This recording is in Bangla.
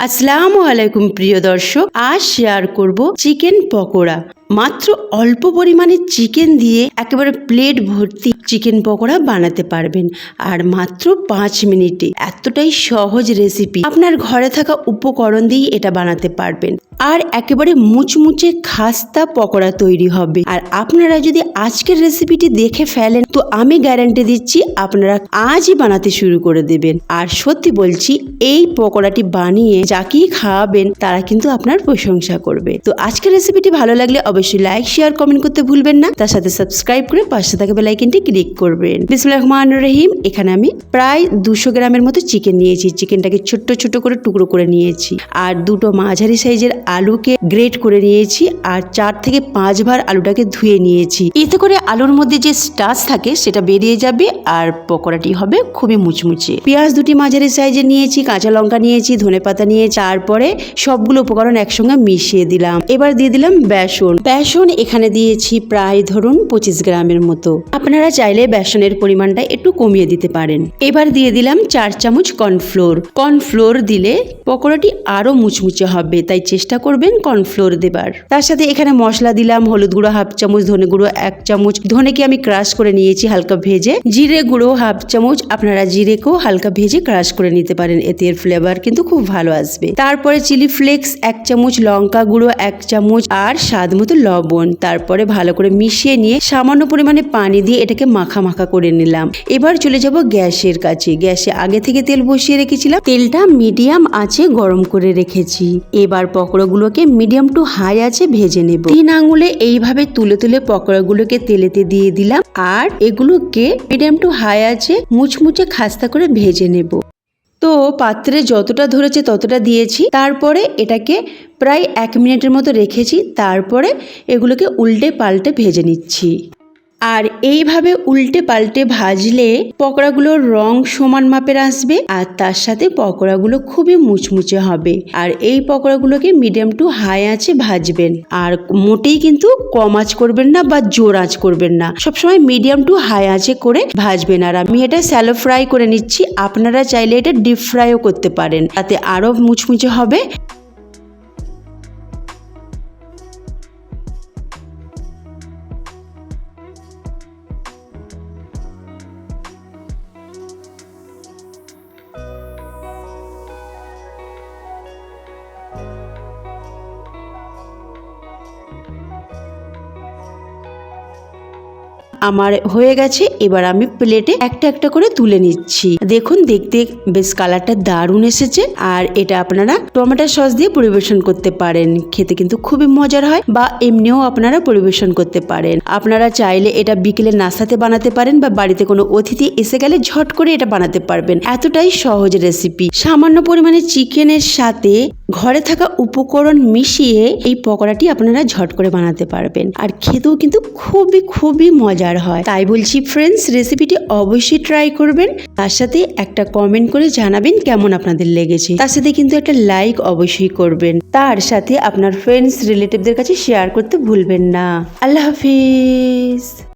আসসালামু আলাইকুম প্রিয় দর্শক, আজ শেয়ার করব চিকেন পকোড়া। মাত্র অল্প পরিমাণে চিকেন দিয়ে একেবারে প্লেট ভর্তি চিকেন পকোড়া বানাতে পারবেন, আর মাত্র 5 মিনিটে। এতটাই সহজ রেসিপি, আপনার ঘরে থাকা উপকরণ দিয়ে এটা বানাতে পারবেন, আর একেবারে মুচমুচে খাস্তা পকোড়া তৈরি হবে। আর আপনারা যদি আজকের রেসিপিটি দেখে ফেলেন তো আমি গ্যারান্টি দিচ্ছি আপনারা আজই বানাতে শুরু করে দেবেন। আর সত্যি বলছি, এই পকোড়াটি বানিয়ে যাকেই খাওয়াবেন তারা কিন্তু আপনার প্রশংসা করবে। তো আজকের রেসিপিটি ভালো লাগলে অবশ্যই লাইক, শেয়ার, কমেন্ট করতে ভুলবেন না। তার সাথে সাবস্ক্রাইব করে পাশে থাকা বেল আইকনটি ক্লিক করবেন। বিসমিল্লাহির রহমানির রহিম। এখানে আমি প্রায় 200 গ্রামের মতো চিকেন নিয়েছি। চিকেনটাকে ছোট্ট ছোট্ট করে টুকরো করে নিয়েছি, আর দুটো মাঝারি সাইজের আলুকে গ্রেট করে নিয়েছি, আর 4 থেকে 5 বার আলুটাকে ধুয়ে নিয়েছি। এতে করে আলুর মধ্যে যে স্টার্চ থাকে সেটা বেরিয়ে যাবে, আর পকোড়াটি হবে খুবই মুচমুচে। পেঁয়াজ দুটি মাঝারি সাইজের নিয়েছি, কাঁচা লঙ্কা নিয়েছি, ধনেপাতা নিয়ে তারপরে সবগুলো উপকরণ একসঙ্গে মিশিয়ে দিলাম। এবার দিয়ে দিলাম বেসন। বেসন এখানে দিয়েছি প্রায় ধরুন 25 গ্রামের মতো। আপনারা চাইলে বেসনের পরিমাণটা একটু কমিয়ে দিতে পারেন। এবার দিয়ে দিলাম 4 চামচ কর্নফ্লোর। কর্নফ্লোর দিলে পকোড়াটি আরো মুচমুচে হবে, তাই চেষ্টা করবেন কর্নফ্লোর দেবার। তার সাথে এখানে মশলা দিলাম হলুদ গুঁড়ো 1/2 চামচ, ধনে গুঁড়ো 1 চামচ, ধনেকে আমি ক্রাশ করে নিয়েছি হালকা ভেজে, জিরে গুঁড়ো 1/2 চামচ, আপনারা জিরেকেও হালকা ভেজে ক্রাশ করে নিতে পারেন, এতে এর ফ্লেভার কিন্তু খুব ভালো আসবে। তারপরে চিলি ফ্লেক্স 1 চামচ, লঙ্কা গুঁড়ো 1 চামচ, আর স্বাদ মতো লবণ। তারপরে ভালো করে মিশিয়ে নিয়ে সামান্য পরিমাণে পানি দিয়ে এটাকে মাখা মাখা করে নিলাম। এবার চলে যাব গ্যাসের কাছে। গ্যাসে আগে থেকে তেল বসিয়ে রেখেছিলাম, তেলটা মিডিয়াম আঁচে গরম করে রেখেছি। এবার পকোড়াগুলোকে মিডিয়াম টু হাই আঁচে ভেজে নেব। 3 আঙুলে এইভাবে তুলে তুলে পকোড়াগুলোকে তেলেতে দিয়ে দিলাম, আর এগুলোকে মিডিয়াম টু হাই আঁচে মুচমুচে খাস্তা করে ভেজে নেব। তো পাত্রে যতটা ধরেছে ততটা দিয়েছি, তারপরে এটাকে প্রায় 1 মিনিটের মতো রেখেছি। তারপরে এগুলোকে উল্টে পাল্টে ভেজে নিচ্ছি। আর এইভাবে উল্টে পাল্টে ভাজলে পকোড়াগুলোর রং সমান মাপের আসবে, আর তার সাথে পকোড়াগুলো খুবই মুচমুচে হবে। আর এই পকোড়াগুলোকে মিডিয়াম টু হাই আঁচে ভাজবেন, আর মোটেই কিন্তু কম আঁচ করবেন না বা জোর আঁচ করবেন না, সবসময় মিডিয়াম টু হাই আঁচে করে ভাজবেন। আর আমি এটা শ্যালো ফ্রাই করে নিচ্ছি, আপনারা চাইলে এটা ডিপ ফ্রাইও করতে পারেন, তাতে আরো মুচমুচে হবে। আমার হয়ে গেছে। এবার আমি প্লেটে একটা একটা করে তুলে নিচ্ছি। দেখুন, দেখতে বেশ কালারটা দারুণ এসেছে। আর এটা আপনারা টমেটো সস দিয়ে পরিবেশন করতে পারেন, খেতে কিন্তু খুবই মজার হয়, বা এমনিও আপনারা পরিবেশন করতে পারেন। আপনারা চাইলে এটা বিকেলের নাস্তাতে বানাতে পারেন, বা বাড়িতে কোনো অতিথি এসে গেলে ঝট করে এটা বানাতে পারবেন। এতটাই সহজ রেসিপি। সামান্য পরিমাণে চিকেনের সাথে ঘরে থাকা উপকরণ মিশিয়ে এই পকোড়াটি আপনারা ঝট করে বানাতে পারবেন, আর খেতেও কিন্তু খুবই খুবই মজার হয়। তাই বলছি ফ্রেন্ডস, রেসিপিটি অবশ্যই ট্রাই করবেন। তার সাথে একটা কমেন্ট করে জানাবেন কেমন আপনাদের লেগেছে। তার সাথে কিন্তু একটা লাইক অবশ্যই করবেন। তার সাথে আপনার ফ্রেন্ডস রিলেটিভদের কাছে শেয়ার করতে ভুলবেন না। আল্লাহ হাফিজ।